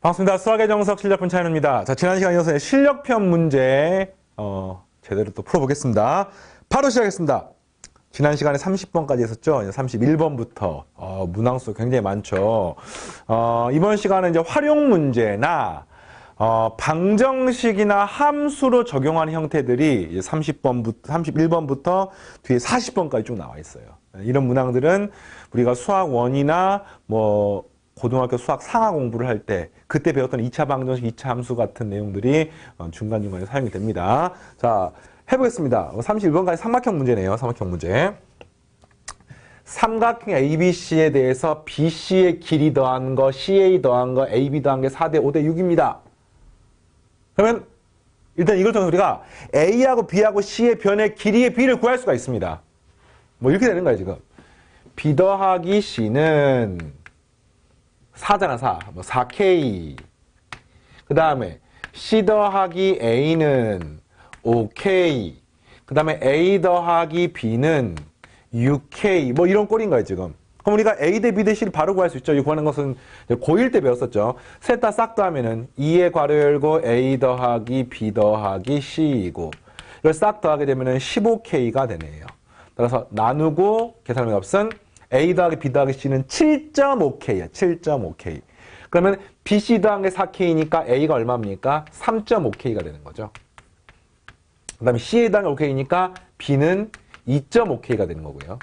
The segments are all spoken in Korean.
반갑습니다. 수학의 정석 실력편 차이입니다. 자, 지난 시간에 이어서 실력편 문제 제대로 또 풀어보겠습니다. 바로 시작하겠습니다. 지난 시간에 30번까지 했었죠. 이제 31번부터 문항수 굉장히 많죠. 이번 시간은 이제 활용 문제나 방정식이나 함수로 적용하는 형태들이 이제 31번부터 뒤에 40번까지 쭉 나와 있어요. 이런 문항들은 우리가 수학 1이나 고등학교 수학 상하 공부를 할 때 그때 배웠던 2차 방정식, 2차 함수 같은 내용들이 중간중간에 사용이 됩니다. 자, 해보겠습니다. 31번까지 삼각형 문제네요. 삼각형 문제. 삼각형 ABC에 대해서 BC의 길이 더한 거, CA 더한 거, AB 더한 게 4대 5대 6입니다. 그러면 일단 이걸 통해서 우리가 A하고 B하고 C의 변의 길이의 B를 구할 수가 있습니다. 이렇게 되는 거예요, 지금. B 더하기 C는 4잖아, 4. 4K. 그 다음에 C 더하기 A는 5K. 그 다음에 A 더하기 B는 6K. 이런 꼴인 거예요, 지금. 그럼 우리가 A 대 B 대 C를 바로 구할 수 있죠. 이 구하는 것은 고1 때 배웠었죠. 셋 다 싹 더하면은 2의 괄호 열고 A 더하기 B 더하기 C이고, 이걸 싹 더하게 되면은 15K가 되네요. 따라서 나누고 계산의 값은 A 더하기 B 더하기 C는 7.5K야. 7.5K. 그러면 BC 더한 게 4K니까 A가 얼마입니까? 3.5K가 되는 거죠. 그 다음에 CA 더한 게 5K니까 B는 2.5K가 되는 거고요.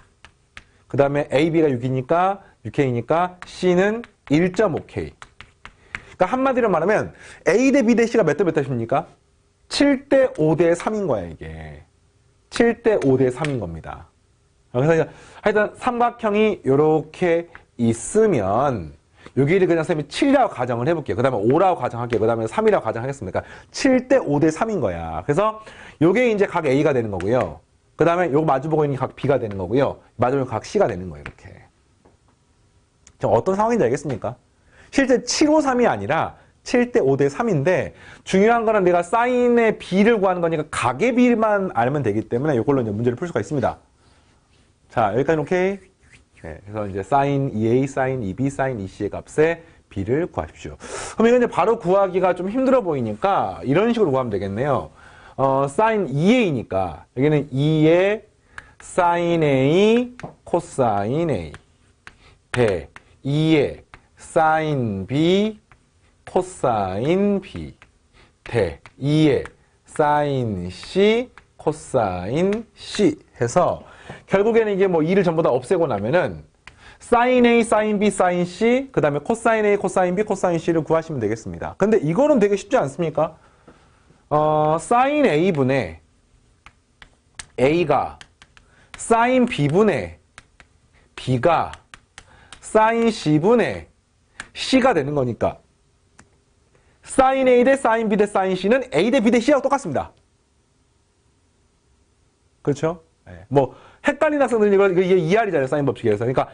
그 다음에 AB가 6이니까 6K니까 C는 1.5K. 그러니까 한마디로 말하면 A 대 B 대 C가 몇 대 몇 대십니까? 7대 5대 3인 거야, 이게. 7대 5대 3인 겁니다. 그래서 하여튼 삼각형이 이렇게 있으면 여기를 그냥 쌤이 7이라고 가정을 해볼게요. 그 다음에 5라고 가정할게요. 그 다음에 3이라고 가정하겠습니다. 그러니까 7대 5대 3인 거야. 그래서 요게 이제 각 A가 되는 거고요. 그 다음에 요거 마주보고 있는 게 각 B가 되는 거고요. 마주보고 각 C가 되는 거예요. 이렇게. 어떤 상황인지 알겠습니까? 실제 753이 아니라 7대 5대 3인데 중요한 거는 내가 사인의 B를 구하는 거니까 각의 B만 알면 되기 때문에 이걸로 이제 문제를 풀 수가 있습니다. 자, 여기까지 오케이? 네, 그래서 이제 sin 2a, sin 2b, sin 2c의 값에 b를 구하십시오. 그럼 이거 이제 바로 구하기가 좀 힘들어 보이니까 이런 식으로 구하면 되겠네요. sin 2a니까 여기는 2의 sin a, cosine a 대 2의 sin b, cosine b 대 2의 sin c, cosine c 해서 결국에는 이게 2를 전부 다 없애고 나면은 sin A, sin B, sin C, 그 다음에 cosine A, cosine B, cosine C를 구하시면 되겠습니다. 근데 이거는 되게 쉽지 않습니까? sin A분의 A가 sin B분의 B가 sin C분의 C가 되는 거니까 sin A 대 sin B 대 sin C는 A 대 B 대 C하고 똑같습니다. 그렇죠? 네. 헷갈리는 학생들은 이게 2R이잖아요. 사인 법칙에서. 그러니까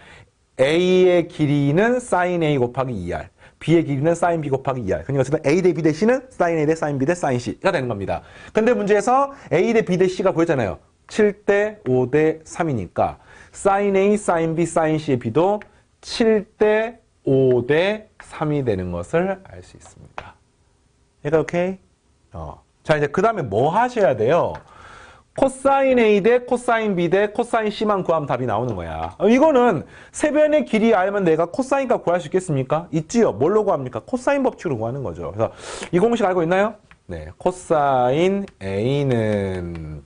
A의 길이는 sin A 곱하기 2R. B의 길이는 sin B 곱하기 2R. 그러니까 어쨌든 A 대 B 대 C는 sin A 대 sin B 대 sin C가 되는 겁니다. 근데 문제에서 A 대 B 대 C가 보였잖아요. 7대 5대 3이니까 sin A, sin B, sin C의 B도 7대 5대 3이 되는 것을 알 수 있습니다. 얘가 오케이? 자, 이제 그 다음에 뭐 하셔야 돼요? 코사인 A 대 코사인 B 대 코사인 C만 구하면 답이 나오는 거야. 이거는 세변의 길이 알면 내가 코사인 값 구할 수 있겠습니까? 있지요. 뭘로 구합니까? 코사인 법칙으로 구하는 거죠. 그래서 이 공식 알고 있나요? 네, 코사인 A는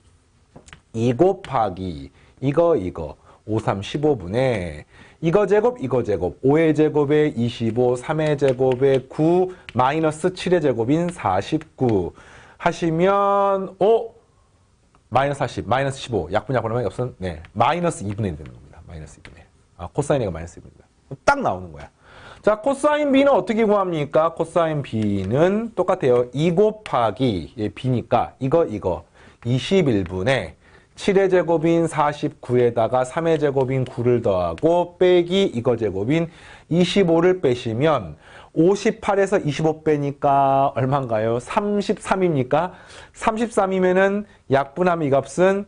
2 곱하기 이거 5, 3, 15분의 이거 제곱 5의 제곱에 25, 3의 제곱에 9, 마이너스 7의 제곱인 49 하시면 마이너스 40, 마이너스 15, 약분하면 없은, 네, 마이너스 2분의 1 되는 겁니다. 마이너스 2분의 1. 코사인 A가 마이너스 2분입니다. 딱 나오는 거야. 자, 코사인 B는 어떻게 구합니까? 코사인 B는 똑같아요. 2 곱하기, B니까, 이거, 21분의 7의 제곱인 49에다가 3의 제곱인 9를 더하고, 빼기 이거 제곱인 25를 빼시면, 58에서 25 빼니까 얼마인가요? 33입니까? 33이면은 약분하면 이 값은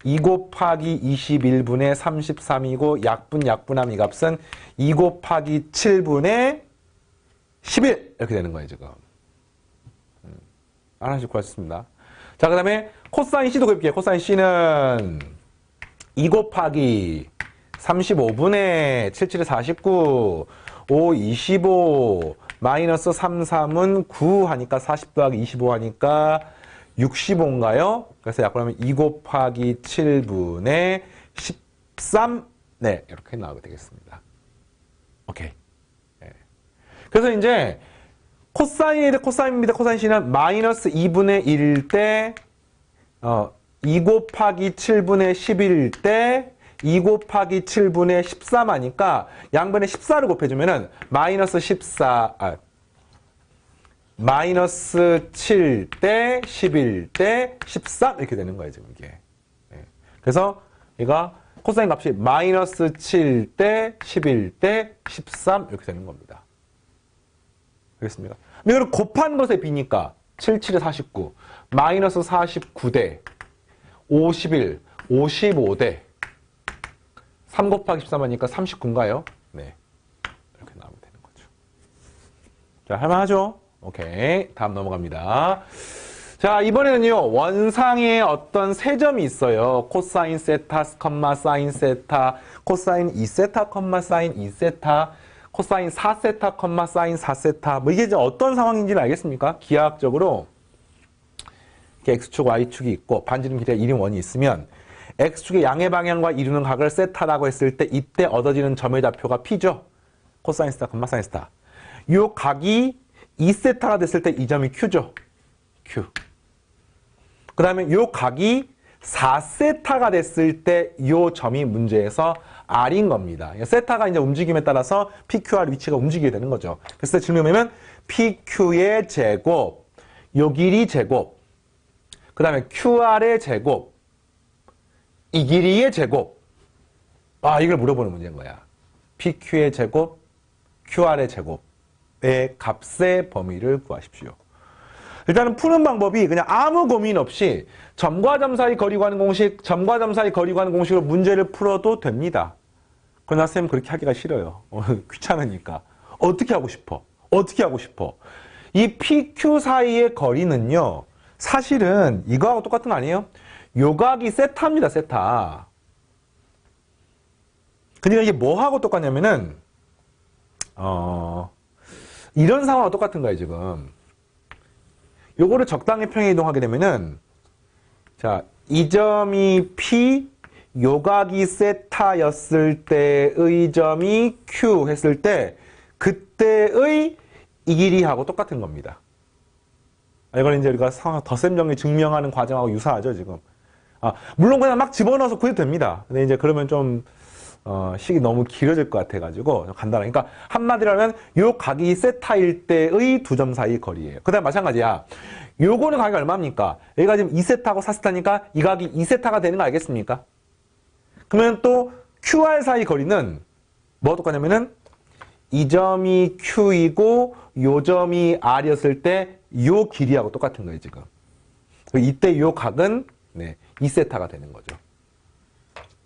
2 곱하기 21분의 33이고 약분하면 이 값은 2 곱하기 7분의 11 이렇게 되는 거예요, 지금. 하나씩 구하셨습니다. 자, 그 다음에 코사인 C도 그릴게요. 코사인 C는 2 곱하기 35분의 77에 49, 5, 25, 마이너스 3, 3은 9 하니까 40 더하기 25 하니까 65인가요? 그래서 약분하면 2 곱하기 7분의 13, 네, 이렇게 나오게 되겠습니다. 오케이. 네. 그래서 이제 코사인 코사인입니다. 코사인 C는 마이너스 2분의 1일 때, 2 곱하기 7분의 11일 때, 2 곱하기 7분의 13 하니까 양변에 14를 곱해주면은 마이너스 14, 마이너스 7 대 11 대 13 이렇게 되는 거예요, 지금 이게. 예. 그래서 얘가 코사인 값이 마이너스 7 대 11 대 13 이렇게 되는 겁니다. 알겠습니까? 근데 이걸 곱한 것에 비니까 7, 7에 49, 마이너스 49대 51, 55대 3 곱하기 13 하니까 39인가요? 네. 이렇게 나오면 되는 거죠. 자, 할만하죠? 오케이. 다음 넘어갑니다. 자, 이번에는요, 원상에 어떤 세 점이 있어요. 코사인 세타, 사인 세타, 코사인 2세타, 사인 2세타, 코사인 4세타, 사인 4세타. 뭐 이게 이제 어떤 상황인지는 알겠습니까? 기하학적으로 이렇게 X축, Y축이 있고 반지름 길이가 1인 원이 있으면 X축의 양의 방향과 이루는 각을 세타라고 했을 때 이때 얻어지는 점의 좌표가 P죠. 코사인 세타, 사인 세타. 요 각이 2세타가 됐을 때 이 점이 Q죠. Q. 그 다음에 요 각이 4세타가 됐을 때 요 점이 문제에서 R인 겁니다. 세타가 이제 움직임에 따라서 PQR 위치가 움직이게 되는 거죠. 그래서 질문하면 PQ의 제곱, 요 길이 제곱, 그 다음에 QR의 제곱, 이 길이의 제곱. 아, 이걸 물어보는 문제인 거야. PQ의 제곱, QR의 제곱의 값의 범위를 구하십시오. 일단은 푸는 방법이 그냥 아무 고민 없이 점과 점 사이 거리 구하는 공식, 점과 점 사이 거리 구하는 공식으로 문제를 풀어도 됩니다. 그러나 쌤 그렇게 하기가 싫어요. 귀찮으니까. 어떻게 하고 싶어? 어떻게 하고 싶어? 이 PQ 사이의 거리는요. 사실은 이거하고 똑같은 거 아니에요? 요각이 세타입니다. 세타. 그러니까 이게 뭐하고 똑같냐면은 이런 상황하고 똑같은 거예요. 지금. 요거를 적당히 평행 이동하게 되면은 자, 이 점이 P, 요각이 세타였을 때의 점이 Q 했을 때 그때의 이 길이하고 똑같은 겁니다. 이걸 이제 우리가 덧셈 정리 증명하는 과정하고 유사하죠, 지금. 물론 그냥 막 집어넣어서 구해도 됩니다. 근데 이제 그러면 좀 식이 너무 길어질 것 같아가지고 간단하게. 그러니까 한마디로 하면 요 각이 세타일 때의 두 점 사이 거리예요. 그 다음 마찬가지야. 요거는 각이 얼마입니까? 여기가 지금 2세타하고 4세타니까 이 각이 2세타가 되는 거 알겠습니까? 그러면 또 QR 사이 거리는 뭐가 똑같냐면은 이 점이 Q이고 요 점이 R이었을 때 요 길이하고 똑같은 거예요, 지금. 이때 요 각은 2세타가 되는 거죠.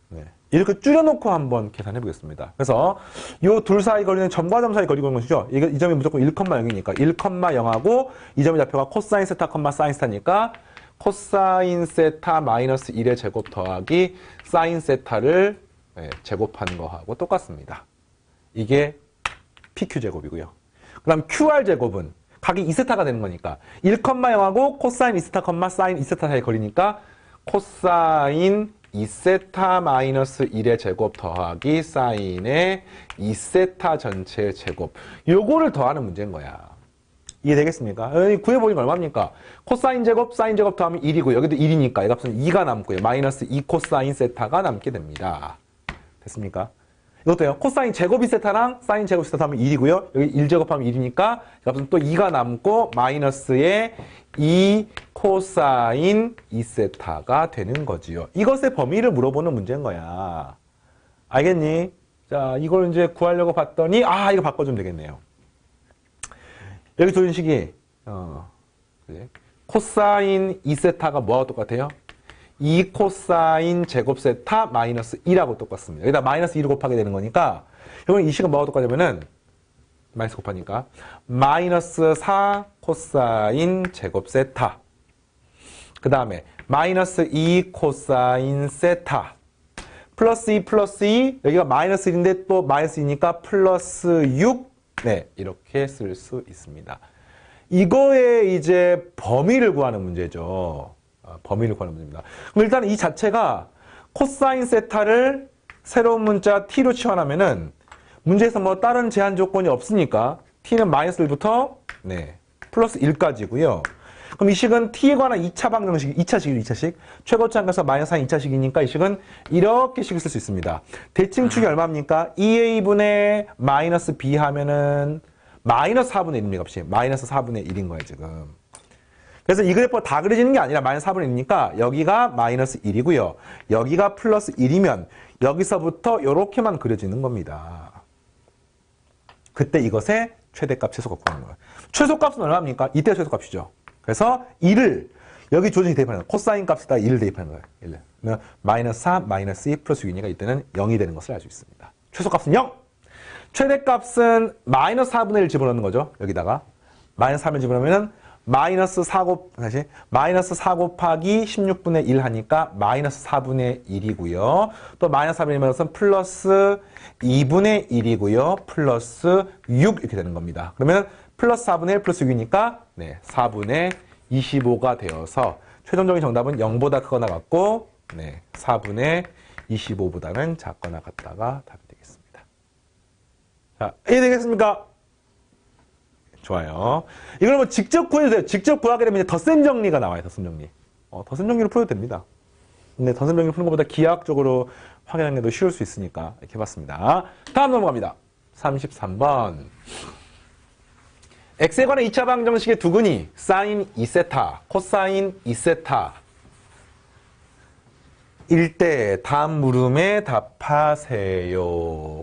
네. 이렇게 줄여놓고 한번 계산해 보겠습니다. 그래서 요 둘 사이 거리는 점과 점 사이 거리인 것이죠. 이 점이 무조건 1,0이니까 1,0하고 이 점의 좌표가 코사인 세타, 사인 세타니까 코사인 세타 마이너스 1의 제곱 더하기 사인 세타를 제곱하는 거하고 똑같습니다. 이게 PQ 제곱이고요. 그 다음 QR 제곱은 각이 2세타가 되는 거니까 1,0하고 코사인 2세타, 사인 2세타 사이 거리니까 코사인 2세타 마이너스 1의 제곱 더하기 사인의 2세타 전체의 제곱. 요거를 더하는 문제인 거야. 이해되겠습니까? 구해보니까 얼마입니까? 코사인 제곱, 사인 제곱 더하면 1이고 여기도 1이니까 이 값은 2가 남고요. 마이너스 2 코사인 세타가 남게 됩니다. 됐습니까? 이것도요. 코사인 제곱 2세타랑 사인 제곱 2세타 하면 1이고요. 여기 1제곱하면 1이니까 이 값은 또 2가 남고 마이너스의 2 코사인 2세타가 되는 거지요. 이것의 범위를 물어보는 문제인 거야. 알겠니? 자, 이걸 이제 구하려고 봤더니 이거 바꿔주면 되겠네요. 여기 조인 식이 코사인 2세타가 뭐하고 똑같아요? 2 코사인 제곱 세타 마이너스 1하고 똑같습니다. 여기다 마이너스 1을 곱하게 되는 거니까 이건 이 식은 뭐하고 똑같냐면은 마이너스 곱하니까 마이너스 4 코사인 제곱 세타. 그 다음에 마이너스 2 코사인 세타. 플러스 2 플러스 2 여기가 마이너스 1인데 또 마이너스 2니까 플러스 6. 네, 이렇게 쓸 수 있습니다. 이거의 이제 범위를 구하는 문제죠. 범위를 구하는 문제입니다. 그럼 일단 이 자체가 코사인 세타를 새로운 문자 t로 치환하면은 문제에서 뭐 다른 제한 조건이 없으니까 t는 마이너스 1부터 네, 플러스 1까지고요. 그럼 이 식은 t에 관한 2차 방정식, 2차식이죠, 2차식. 최고치 한가에서 마이너스 4 2차식이니까 이 식은 이렇게 식을 쓸 수 있습니다. 대칭축이 얼마입니까? 2a분의 마이너스 b 하면은 마이너스 4분의 1입니다, 값이. 마이너스 4분의 1인 거예요, 지금. 그래서 이 그래프가 다 그려지는 게 아니라 마이너스 4분의 1이니까 여기가 마이너스 1이고요. 여기가 플러스 1이면 여기서부터 이렇게만 그려지는 겁니다. 그때 이것의 최대값, 최소값 구하는 거예요. 최소값은 얼마입니까? 이때 최소값이죠. 그래서 1을 여기 조정이 대입하는 거예요. 코사인 값에다 1을 대입하는 거예요. 1을. 그러면 마이너스 4, 마이너스 2 플러스 6이니까 이때는 0이 되는 것을 알 수 있습니다. 최소값은 0! 최대값은 마이너스 4분의 1 집어넣는 거죠. 여기다가. 마이너스 3을 집어넣으면 마이너스 4 곱하기 16분의 1 하니까 마이너스 4분의 1이고요. 또 마이너스 4분의 1이면 플러스 2분의 1이고요. 플러스 6 이렇게 되는 겁니다. 그러면 플러스 4분의 1 플러스 6이니까 네, 4분의 25가 되어서 최종적인 정답은 0보다 크거나 같고 네, 4분의 25보다는 작거나 같다가 답이 되겠습니다. 자, 이해되겠습니까? 좋아요. 이걸 뭐 직접 구해도 돼요. 직접 구하게 되면 이제 덧셈 정리가 나와요. 덧셈 정리. 덧셈 정리로 풀어도 됩니다. 근데 덧셈 정리 푸는 것보다 기하학적으로 확인하는 게 더 쉬울 수 있으니까 이렇게 해봤습니다. 다음 넘어갑니다. 33번. x에 관한 2차 방정식의 두근이 사인 2세타, 코사인 2세타 일 때 다음 물음에 답하세요.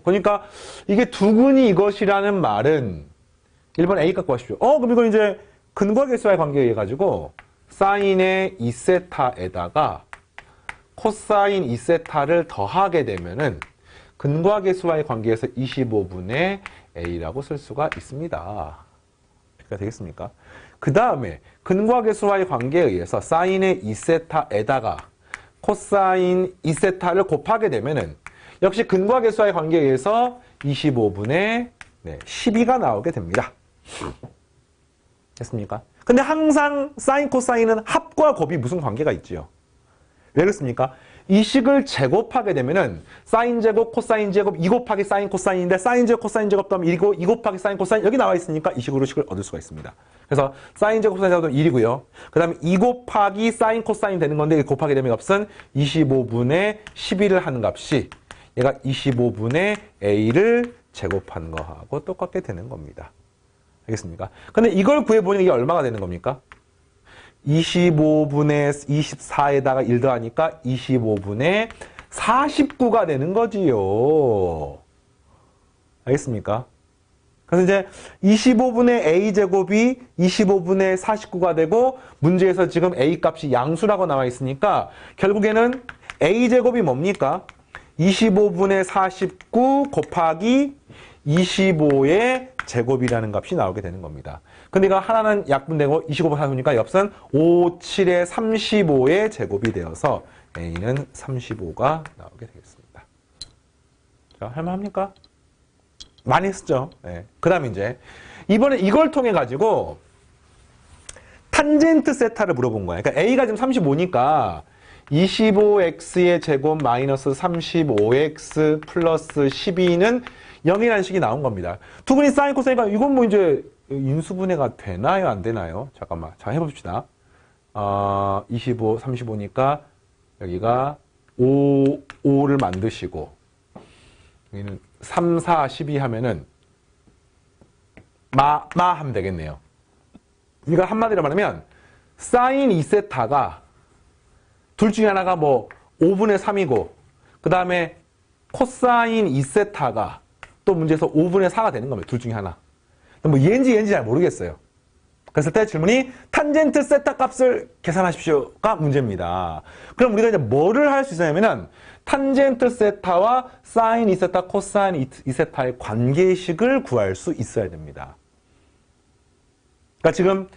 그러니까 이게 두근이 이것이라는 말은 1번 A 값 구하십시오. 그럼 이거 이제 근과 계수와의 관계에 의해 가지고 사인의 2세타에다가 코사인 2세타를 더하게 되면은 근과 계수와의 관계에서 25분의 A라고 쓸 수가 있습니다. 이렇게 되겠습니까? 그 다음에 근과 계수와의 관계에 의해서 사인의 2세타에다가 코사인 2세타를 곱하게 되면은 역시 근과 계수와의 관계에 의해서 25분의 12가 나오게 됩니다. 됐습니까? 근데 항상 사인, 코사인은 합과 곱이 무슨 관계가 있지요? 왜 그렇습니까? 이 식을 제곱하게 되면은 사인 제곱, 코사인 제곱, 2 곱하기 사인, 코사인인데 사인 제곱, 코사인 제곱 더하면 1이고 2 곱하기 사인, 코사인 여기 나와 있으니까 이 식으로 식을 얻을 수가 있습니다. 그래서 사인 제곱, 코사인 제곱은 1이고요. 그 다음에 2 곱하기 사인, 코사인 되는 건데 곱하게 되면 값은 25분의 11을 하는 값이 얘가 25분의 A를 제곱한 거하고 똑같게 되는 겁니다. 알겠습니까? 근데 이걸 구해보니 이게 얼마가 되는 겁니까? 25분의 24에다가 1 더하니까 25분의 49가 되는 거지요. 알겠습니까? 그래서 이제 25분의 A제곱이 25분의 49가 되고 문제에서 지금 A 값이 양수라고 나와 있으니까 결국에는 A제곱이 뭡니까? 25분의 49 곱하기 25의 제곱이라는 값이 나오게 되는 겁니다. 근데 이거 하나는 약분되고 25번 하니까 옆선 5, 7의 35의 제곱이 되어서 A는 35가 나오게 되겠습니다. 자, 할만합니까? 많이 했죠. 네. 그 다음에 이제 이번에 이걸 통해 가지고 탄젠트 세타를 물어본 거예요. 그러니까 A가 지금 35니까 25x의 제곱 마이너스 35x 플러스 12는 0이라는 식이 나온 겁니다. 두 분이 사인 코사인이니까 이건 뭐 이제 인수분해가 되나요? 안 되나요? 잠깐만. 자, 해봅시다. 25, 35니까 여기가 5를 만드시고 여기는 3, 4, 12 하면은 하면 되겠네요. 그러니까 한마디로 말하면 사인 2세타가 둘 중에 하나가 뭐 5분의 3이고 그 다음에 코사인 2세타가 또 문제에서 5분의 4가 되는 겁니다. 둘 중에 하나. 뭐 얘인지 잘 모르겠어요. 그랬을 때 질문이 탄젠트 세타 값을 계산하십시오가 문제입니다. 그럼 우리가 이제 뭐를 할 수 있냐면은 탄젠트 세타와 사인 2세타, 코사인 2세타의 관계식을 구할 수 있어야 됩니다. 그러니까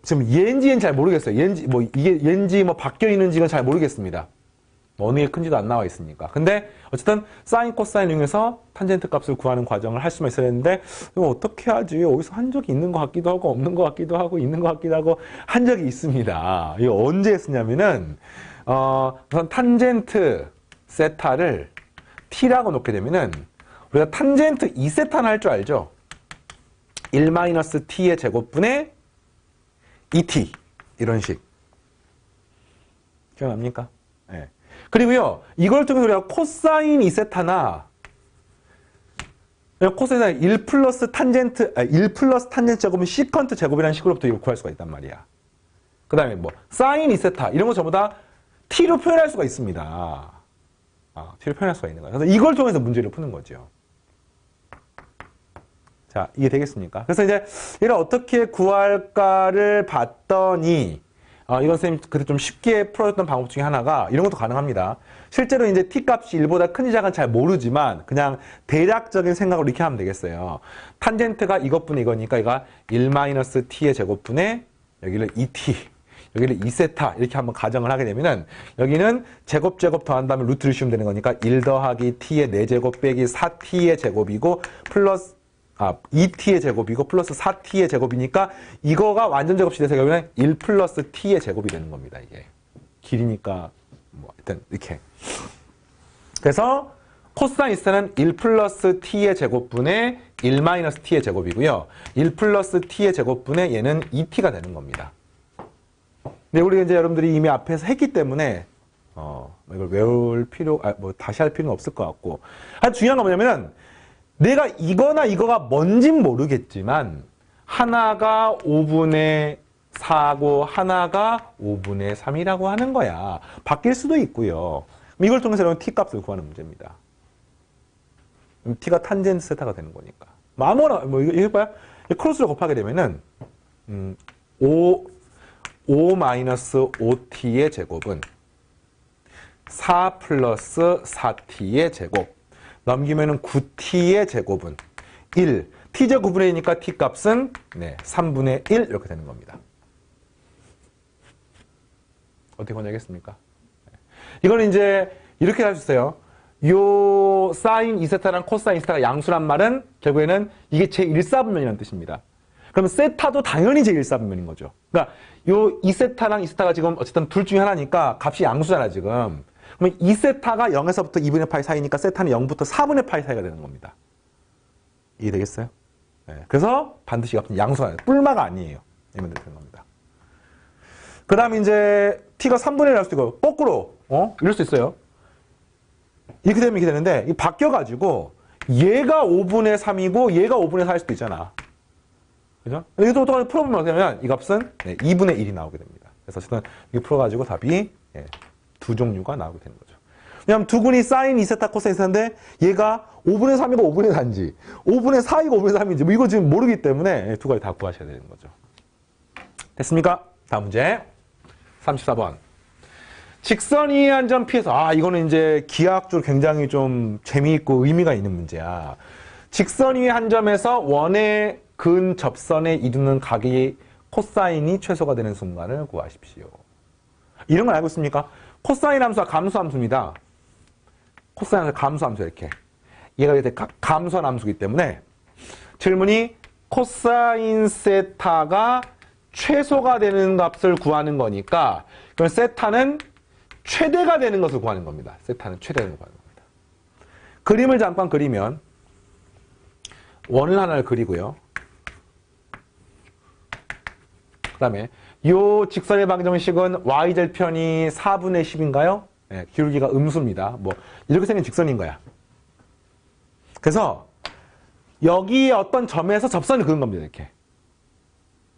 지금 얘인지는 잘 모르겠어요. 이게 얘인지 바뀌어 있는지는 잘 모르겠습니다. 어느 게 큰지도 안 나와 있으니까. 근데 어쨌든 사인, 코사인 이용해서 탄젠트 값을 구하는 과정을 할 수만 있어야 되는데 이거 어떻게 하지? 어디서 한 적이 있는 것 같기도 하고 없는 것 같기도 하고 있는 것 같기도 하고 한 적이 있습니다. 이거 언제 했었냐면은 우선 탄젠트 세타를 t라고 놓게 되면은 우리가 탄젠트 2세타는 할 줄 알죠? 1-t의 제곱분의 2t 이런 식. 기억납니까? 네. 그리고요, 이걸 통해서 우리가 코사인 2세타나 코사인 1 플러스 탄젠트 제곱은 시컨트 제곱이라는 식으로부터 이걸 구할 수가 있단 말이야. 그 다음에 사인 2세타 이런 거 전부 다 t로 표현할 수가 있습니다. t로 표현할 수가 있는 거예요. 그래서 이걸 통해서 문제를 푸는 거죠. 자, 이게 되겠습니까? 그래서 이제 얘를 어떻게 구할까를 봤더니 이건 선생님 그때 좀 쉽게 풀어줬던 방법 중에 하나가 이런 것도 가능합니다. 실제로 이제 t값이 1보다 큰지 작은지 잘 모르지만 그냥 대략적인 생각으로 이렇게 하면 되겠어요. 탄젠트가 이것분의 이거니까 얘가 1-t의 제곱분의 여기를 2t, 여기를 2세타 이렇게 한번 가정을 하게 되면은 여기는 제곱 더한 다음에 루트를 씌우면 되는 거니까 1 더하기 t의 4제곱 빼기 4t의 제곱이고 플러스 2t의 제곱이고 플러스 4t의 제곱이니까 이거가 완전 제곱이 돼서 여기는 1 플러스 t의 제곱이 되는 겁니다. 이게 길이니까 일단 이렇게. 그래서 코사인 2세타는 1 플러스 t의 제곱분의 1-t의 제곱이고요. 1 플러스 t의 제곱분의 얘는 2t가 되는 겁니다. 근데 우리 이제 여러분들이 이미 앞에서 했기 때문에 이걸 외울 필요, 다시 할 필요는 없을 것 같고. 중요한 건 뭐냐면은 내가 이거나 이거가 뭔진 모르겠지만 하나가 5분의 4고 하나가 5분의 3이라고 하는 거야. 바뀔 수도 있고요. 이걸 통해서 여러분 t값을 구하는 문제입니다. t가 탄젠트 세타가 되는 거니까. 아무거나 이거 해봐요. 크로스를 곱하게 되면은 5-5t의 제곱은 4 플러스 4t의 제곱 넘기면은 9t의 제곱은 1. t제곱분의 1이니까 t값은 3분의 1 이렇게 되는 겁니다. 어떻게 번역했습니까? 이거는 이제 이렇게 할 수 있어요. 요 사인 2세타랑 코사인 2세타가 양수란 말은 결국에는 이게 제1사분면이라는 뜻입니다. 그러면 세타도 당연히 제1사분면인 거죠. 그러니까 요 2세타랑 2세타가 지금 어쨌든 둘 중에 하나니까 값이 양수잖아 지금. 그러면 2세타가 0에서부터 2분의 파이 사이니까 세타는 0부터 4분의 파이 사이가 되는 겁니다. 이해되겠어요? 네. 그래서 반드시 값은 양수가 뿔마가 아니에요. 이러면 되는 겁니다. 그 다음에 이제 t가 3분의 1 할 수도 있고 거꾸로 이럴 수 있어요. 이렇게 되면 이렇게 되는데 이 바뀌어가지고 얘가 5분의 3이고 얘가 5분의 4일 수도 있잖아. 그죠? 이것도 똑같이 풀어보면 어떻게 하면 이 값은 2분의 1이 나오게 됩니다. 그래서 어쨌든 이거 풀어가지고 답이 두 종류가 나오게 되는 거죠. 왜냐하면 두 군이 사인 2세타 코사인 2세타인데 얘가 5분의 3이고 5분의 4인지 5분의 4이고 5분의 3인지 이거 지금 모르기 때문에 두 가지 다 구하셔야 되는 거죠. 됐습니까? 다음 문제 34번. 직선 위의 한 점 피해서 이거는 이제 기하학적으로 굉장히 좀 재미있고 의미가 있는 문제야. 직선 위의 한 점에서 원의 근 접선에 이루는 각의 코사인이 최소가 되는 순간을 구하십시오. 이런 걸 알고 있습니까? 코사인 함수가 감소함수입니다. 코사인 함수 감소함수 이렇게. 얘가 이제 감소한 함수이기 때문에 질문이 코사인 세타가 최소가 되는 값을 구하는 거니까 그럼 세타는 최대가 되는 것을 구하는 겁니다. 세타는 최대가 되는 것을 구하는 겁니다. 그림을 잠깐 그리면 원을 하나를 그리고요. 그 다음에 이 직선의 방정식은 y절편이 4분의 10인가요? 네, 기울기가 음수입니다. 이렇게 생긴 직선인 거야. 그래서 여기 어떤 점에서 접선을 그은 겁니다. 이렇게.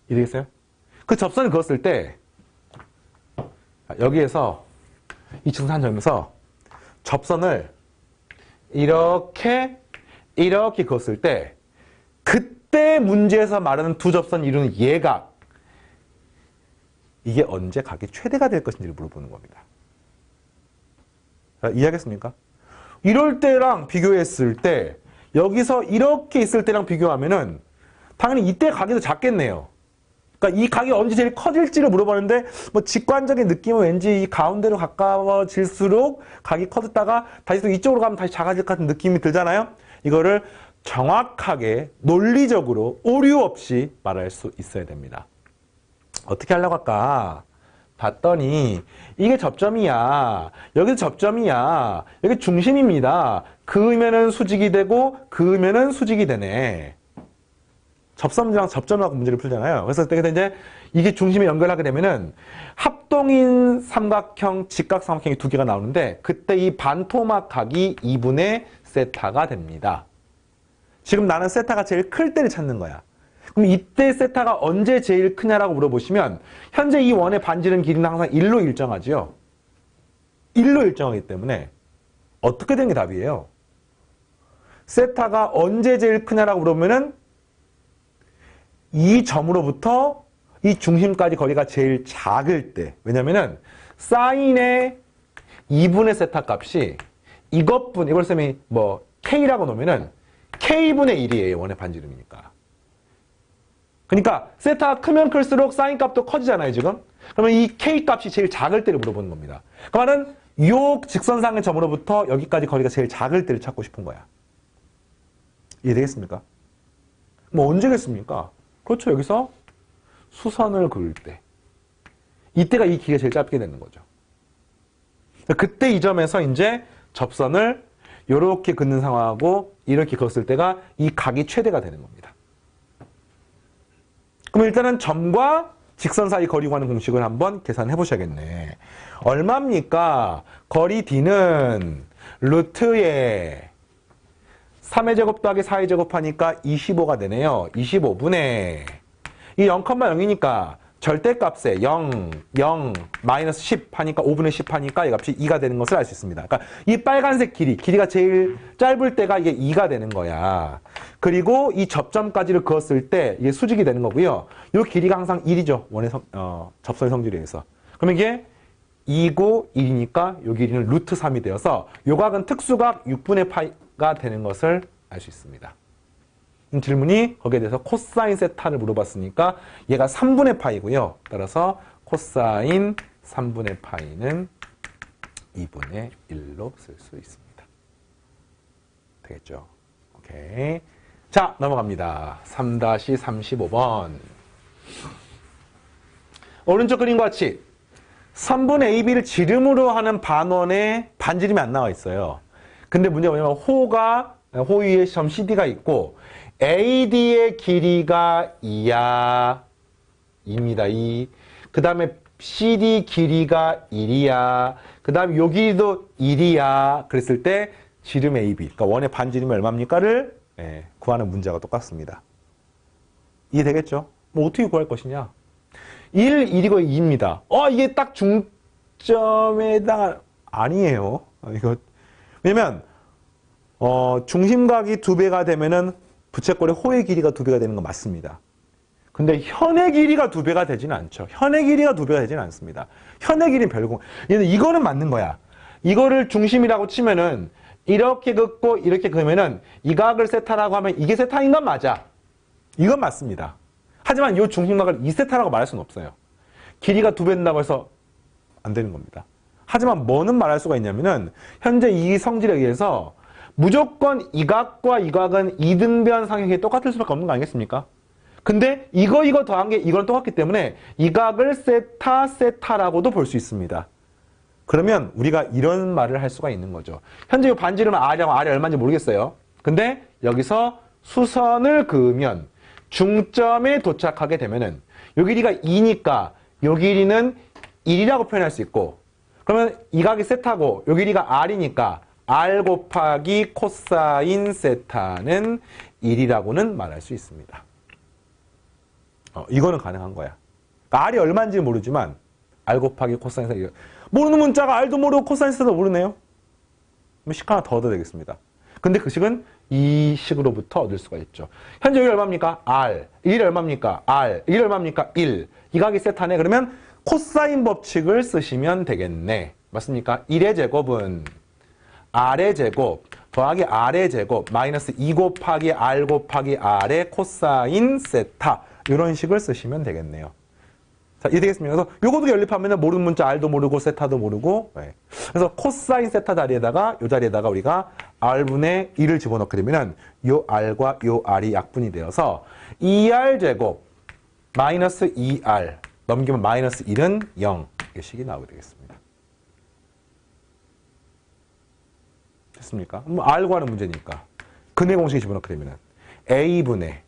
이해되겠어요? 그 접선을 그었을 때 여기에서 이 직선 한 점에서 접선을 이렇게 그었을 때 그때 문제에서 말하는 두 접선이 이루는 예각 이게 언제 각이 최대가 될 것인지를 물어보는 겁니다. 이해하겠습니까? 이럴 때랑 비교했을 때 여기서 이렇게 있을 때랑 비교하면은 당연히 이때 각이 더 작겠네요. 그러니까 이 각이 언제 제일 커질지를 물어보는데 뭐 직관적인 느낌은 왠지 이 가운데로 가까워질수록 각이 커졌다가 다시 또 이쪽으로 가면 다시 작아질 것 같은 느낌이 들잖아요. 이거를 정확하게 논리적으로 오류 없이 말할 수 있어야 됩니다. 어떻게 하려고 할까? 봤더니 이게 접점이야. 여기도 접점이야. 여기 중심입니다. 그으면은 수직이 되고 그으면은 수직이 되네. 접선이랑 접점하고 문제를 풀잖아요. 그래서 그때 이제 이게 중심에 연결하게 되면은 합동인 삼각형, 직각삼각형이 두 개가 나오는데 그때 이 반토막 각이 2분의 세타가 됩니다. 지금 나는 세타가 제일 클 때를 찾는 거야. 그럼 이때 세타가 언제 제일 크냐라고 물어보시면 현재 이 원의 반지름 길이는 항상 1로 일정하지요. 1로 일정하기 때문에 어떻게 되는 게 답이에요? 세타가 언제 제일 크냐라고 물어보면은 이 점으로부터 이 중심까지 거리가 제일 작을 때. 왜냐면은 사인의 2분의 세타 값이 이걸 쌤이 뭐 K라고 놓으면은 K분의 1이에요. 원의 반지름이니까. 그러니까 세타가 크면 클수록 사인 값도 커지잖아요, 지금. 그러면 이 K 값이 제일 작을 때를 물어보는 겁니다. 그 말은 요 직선상의 점으로부터 여기까지 거리가 제일 작을 때를 찾고 싶은 거야. 이해되겠습니까? 뭐 언제겠습니까? 그렇죠. 여기서 수선을 그을 때. 이때가 이 길이가 제일 짧게 되는 거죠. 그때 이 점에서 이제 접선을 이렇게 긋는 상황하고 이렇게 그었을 때가 이 각이 최대가 되는 겁니다. 그럼 일단은 점과 직선 사이 거리 구하는 공식을 한번 계산해 보셔야겠네. 얼마입니까? 거리 D는 루트에 3의 제곱 더하기 4의 제곱 하니까 25가 되네요. 25분의 이 0,0이니까 절대값에 0, 0, 마이너스 10 하니까 5분의 10 하니까 이 값이 2가 되는 것을 알 수 있습니다. 그러니까 이 빨간색 길이가 제일 짧을 때가 이게 2가 되는 거야. 그리고 이 접점까지를 그었을 때 이게 수직이 되는 거고요. 이 길이가 항상 1이죠. 접선의 성질에 의해서. 그러면 이게 2고 1이니까 이 길이는 루트 3이 되어서 요 각은 특수각 6분의 파이가 되는 것을 알 수 있습니다. 질문이 거기에 대해서 코사인 세타를 물어봤으니까 얘가 3분의 파이고요. 따라서 코사인 3분의 파이는 2분의 1로 쓸 수 있습니다. 되겠죠? 오케이. 자, 넘어갑니다. 3-35번. 오른쪽 그림과 같이 3분의 AB를 지름으로 하는 반원에 반지름이 안 나와 있어요. 근데 문제가 뭐냐면 호 위에 점 CD가 있고 AD의 길이가 2야. 2입니다. 2. 그 다음에 CD 길이가 1이야. 그 다음에 요 길이도 1이야. 그랬을 때 지름 AB, 그러니까 원의 반지름이 얼마입니까를 구하는 문제가 똑같습니다. 이해되겠죠? 뭐 어떻게 구할 것이냐? 1, 1이고 2입니다. 이게 딱 중점에 해당 아니에요. 이거 왜냐면 중심각이 2배가 되면은 부채꼴의 호의 길이가 2배가 되는 건 맞습니다. 근데 현의 길이가 2배가 되지는 않죠. 현의 길이가 2배가 되지는 않습니다. 현의 길이는 별공. 이거는 맞는 거야. 이거를 중심이라고 치면은 이렇게 긋고 이렇게 그으면은 이 각을 세타라고 하면 이게 세타인 건 맞아. 이건 맞습니다. 하지만 이 중심각을 2세타라고 말할 수는 없어요. 길이가 2배 된다고 해서 안 되는 겁니다. 하지만 뭐는 말할 수가 있냐면은 현재 이 성질에 의해서 무조건 이 각과 이 각은 이등변 상형이 똑같을 수밖에 없는 거 아니겠습니까? 근데 이거 더한 게 이거랑 똑같기 때문에 이 각을 세타라고도 볼 수 있습니다. 그러면 우리가 이런 말을 할 수가 있는 거죠. 현재 이 반지름은 R이라고 R이 얼마인지 모르겠어요. 근데 여기서 수선을 그으면 중점에 도착하게 되면은 요 길이가 2니까 요 길이는 1이라고 표현할 수 있고 그러면 이 각이 세타고 요 길이가 R이니까 R 곱하기 코사인 세타는 1이라고는 말할 수 있습니다. 이거는 가능한 거야. 그러니까 R이 얼마인지 모르지만 R 곱하기 코사인 세타 모르는 문자가 R도 모르고 코사인 세타도 모르네요. 그럼 식 하나 더 얻어야 되겠습니다. 근데 그 식은 이 식으로부터 얻을 수가 있죠. 현재 여기 얼마입니까? R. 이 길이 얼마입니까? R. 이 길이 얼마입니까? 1. 이 각이 세타네. 그러면 코사인 법칙을 쓰시면 되겠네. 맞습니까? 1의 제곱은 R의 제곱 더하기 R의 제곱 마이너스 2 곱하기 R 곱하기 R의 코사인 세타 이런 식을 쓰시면 되겠네요. 자, 이해되겠습니까? 그래서 요것도 연립하면 모르는 문자 R도 모르고 세타도 모르고 네. 그래서 코사인 세타 자리에다가 요 자리에다가 우리가 R분의 2를 집어넣게 되면은 요 R과 요 R이 약분이 되어서 2R 제곱 마이너스 2R 넘기면 마이너스 1은 0 이렇게 식이 나오게 되겠습니다. 됐습니까? 뭐 R 구하는 문제니까 근해 공식에 집어넣게 되면은 A분의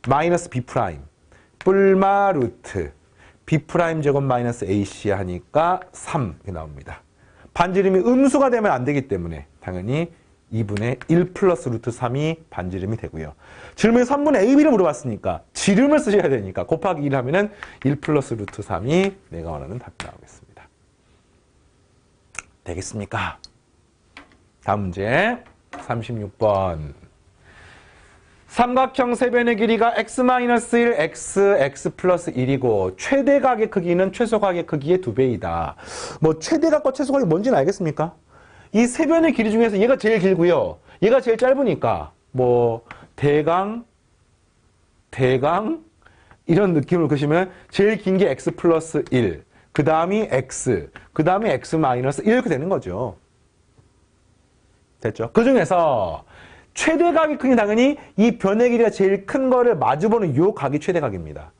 마이너스 B 프라임 뿔마 루트 B 프라임 제곱 마이너스 AC 하니까 3 이렇게 나옵니다. 반지름이 음수가 되면 안 되기 때문에 당연히 2분의 1 플러스 루트 3이 반지름이 되고요. 질문에 3분의 AB를 물어봤으니까 지름을 쓰셔야 되니까 곱하기 1 하면은 1 플러스 루트 3이 내가 원하는 답이 나오겠습니다. 되겠습니까? 다음 문제 36번. 삼각형 세변의 길이가 x-1, x 플러스 1이고 최대각의 크기는 최소각의 크기의 2배이다. 뭐 최대각과 최소각이 뭔지는 알겠습니까? 이 세변의 길이 중에서 얘가 제일 길고요. 얘가 제일 짧으니까 뭐 대강 이런 느낌을 그시면 제일 긴 게 x 플러스 1, 그 다음이 x, 그 다음이 x 마이너스 1 이렇게 되는 거죠. 됐죠? 그 중에서 최대각이 크긴 당연히 이 변의 길이가 제일 큰 거를 마주보는 요 각이 최대각입니다.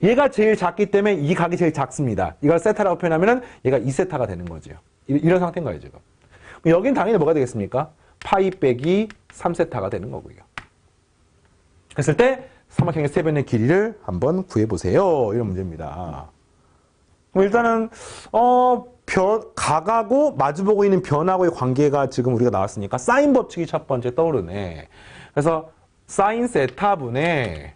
얘가 제일 작기 때문에 이 각이 제일 작습니다. 이걸 세타라고 표현하면은 얘가 2세타가 되는 거죠. 이런 상태인 거예요, 지금. 여긴 당연히 뭐가 되겠습니까? 파이 빼기 3세타가 되는 거고요. 그랬을 때 삼각형의 세변의 길이를 한번 구해보세요. 이런 문제입니다. 그럼 일단은 각하고 마주보고 있는 변하고의 관계가 지금 우리가 나왔으니까 사인 법칙이 첫 번째 떠오르네. 그래서 사인 세타분의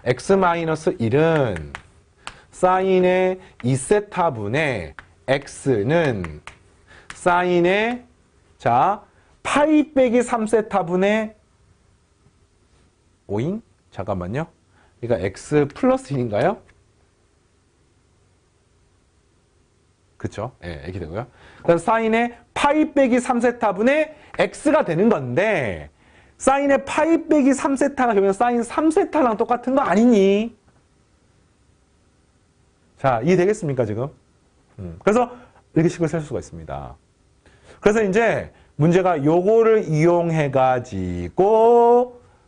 x-1은 사인의 2세타분의 x는 사인의 자 파이 빼기 3세타분의 5인? 잠깐만요. 그러니까 x 플러스 1인가요? 그쵸? 예, 이렇게 되고요. 그다음 사인의 파이 빼기 3세타분의 x가 되는 건데 사인의 파이 빼기 3세타가 그러면 사인 3세타랑 똑같은 거 아니니? 자, 이해되겠습니까, 지금? 그래서 이렇게 식을 쓸 수가 있습니다. 그래서 이제 문제가 요거를 이용해가지고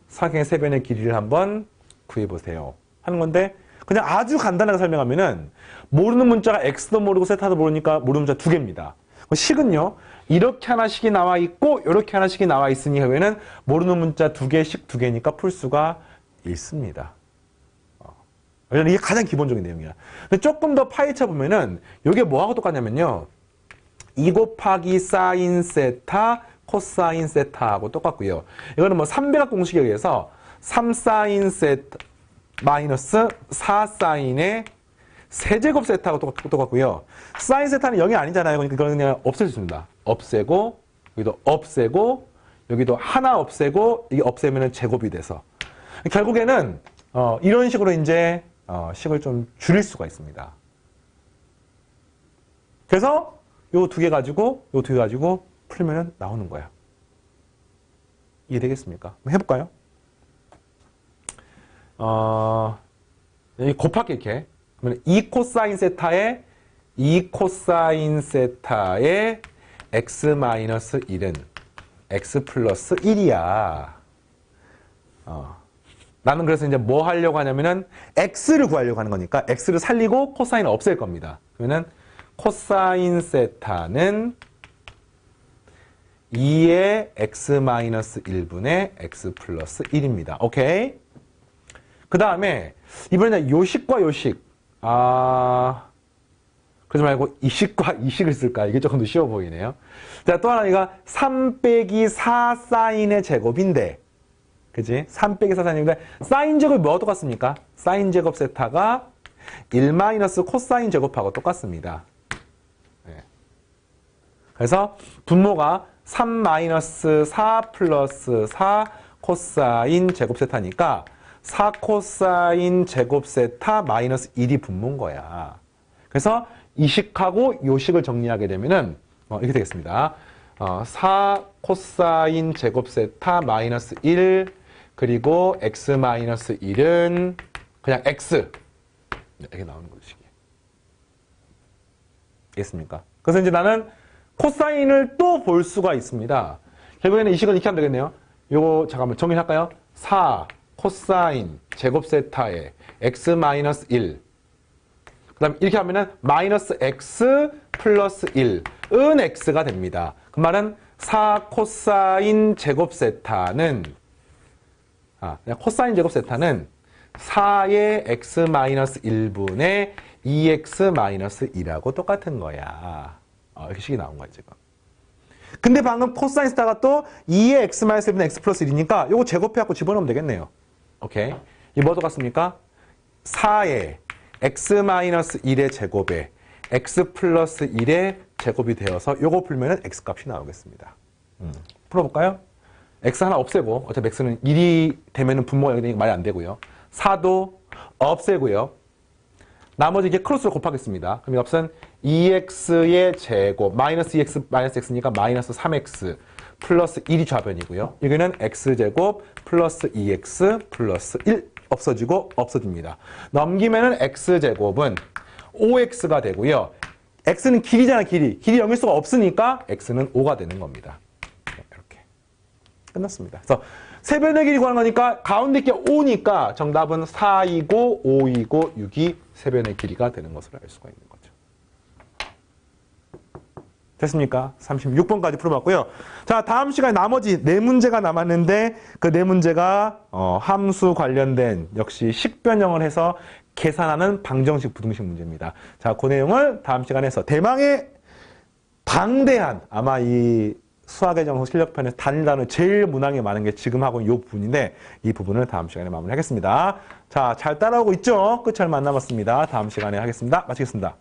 삼각형의 세변의 길이를 한번 구해보세요. 하는 건데 그냥 아주 간단하게 설명하면은 모르는 문자가 x도 모르고 세타도 모르니까 모르는 문자 두 개입니다. 식은요. 이렇게 하나씩이 나와 있고 이렇게 하나씩이 나와 있으니 하면은 모르는 문자 두 개씩 두 개니까 풀 수가 있습니다. 이게 가장 기본적인 내용이야. 근데 조금 더 파헤쳐 보면은 이게 뭐하고 똑같냐면요. 2 곱하기 사인 세타 코사인 세타하고 똑같고요. 이거는 뭐 3배각 공식에 의해서 3사인 세타 마이너스 4사인의 세제곱 세타하고 똑같고요. 사인 세타는 0이 아니잖아요. 그러니까 이거는 그냥 없애줍니다. 없애고 여기도 없애고 여기도 하나 없애고 이게 없애면은 제곱이 돼서 결국에는 이런 식으로 이제 식을 좀 줄일 수가 있습니다. 그래서 요 두 개 가지고 요 두 개 가지고 풀면 나오는 거야. 이해되겠습니까? 한번 해볼까요? 곱하기 이렇게 그러면 2 코사인 세타에 2 코사인 세타의 x 마이너스 1은 x 플러스 1이야. 나는 그래서 이제 뭐 하려고 하냐면은 x를 구하려고 하는 거니까 x를 살리고 코사인을 없앨 겁니다. 그러면은 코사인 세타는 2의 x 마이너스 1분의 x 플러스 1입니다. 오케이? 그 다음에 이번에는 요식과 요식. 그러지 말고 이식과 이식을 쓸까? 이게 조금 더 쉬워 보이네요. 자, 또 하나가 3 빼기 4 사인의 제곱인데 그치? 3 빼기 4 사인인데 사인 제곱이 뭐와 똑같습니까? 사인 제곱 세타가 1 마이너스 코사인 제곱하고 똑같습니다. 네. 그래서 분모가 3 마이너스 4 플러스 4 코사인 제곱 세타니까 4 코사인 제곱 세타 마이너스 1이 분모인 거야. 그래서 이식하고 요식을 정리하게 되면은 이렇게 되겠습니다. 4 코사인 제곱 세타 마이너스 1 그리고 x 마이너스 1은 그냥 x 이렇게 나오는 거죠. 알겠습니까? 그래서 이제 나는 코사인을 또 볼 수가 있습니다. 결국에는 이 식은 이렇게 하면 되겠네요. 요거 잠깐만 정리할까요? 4 코사인 제곱 세타에 x 마이너스 1 그 다음 이렇게 하면은 마이너스 x 플러스 1은 x가 됩니다. 그 말은 4 코사인 제곱 세타는 코사인 제곱 세타는 4의 x 마이너스 1분의 2x 마이너스 2라고 똑같은 거야. 이렇게 식이 나온 거야 지금. 근데 방금 코사인 스타가 또 2의 x 마이너스 1분의 x 플러스 1이니까 요거 제곱해갖고 집어넣으면 되겠네요. 오케이. 이 뭐 똑같습니까? 4의 x 마이너스 1의 제곱에 x 플러스 1의 제곱이 되어서 요거 풀면은 x 값이 나오겠습니다. 풀어볼까요? x 하나 없애고 어차피 x는 1이 되면은 분모가 여기 말이 안 되고요. 4도 없애고요. 나머지 이게 크로스로 곱하겠습니다. 그럼 이 값은 2x의 제곱 마이너스 2x 마이너스 x니까 마이너스 3x 플러스 1이 좌변이고요. 여기는 x제곱 플러스 2x 플러스 1 없어지고 없어집니다. 넘기면은 x제곱은 5x가 되고요. x는 길이잖아, 길이. 길이 0일 수가 없으니까 x는 5가 되는 겁니다. 이렇게 끝났습니다. 그래서 세변의 길이 구하는 거니까 가운데 게 5니까 정답은 4이고 5이고 6이 세변의 길이가 되는 것으로 알 수가 있는 거죠. 됐습니까? 36번까지 풀어봤고요. 자, 다음 시간에 나머지 4문제가 남았는데 그 4문제가 함수 관련된 역시 식변형을 해서 계산하는 방정식, 부등식 문제입니다. 자, 그 내용을 다음 시간에 해서 대망의 방대한 아마 이 수학의 정석 실력편에서 단일 단어 제일 문항이 많은 게 지금 하고 있는 이 부분인데 이 부분을 다음 시간에 마무리하겠습니다. 자, 잘 따라오고 있죠? 끝이 얼마 안 남았습니다. 다음 시간에 하겠습니다. 마치겠습니다.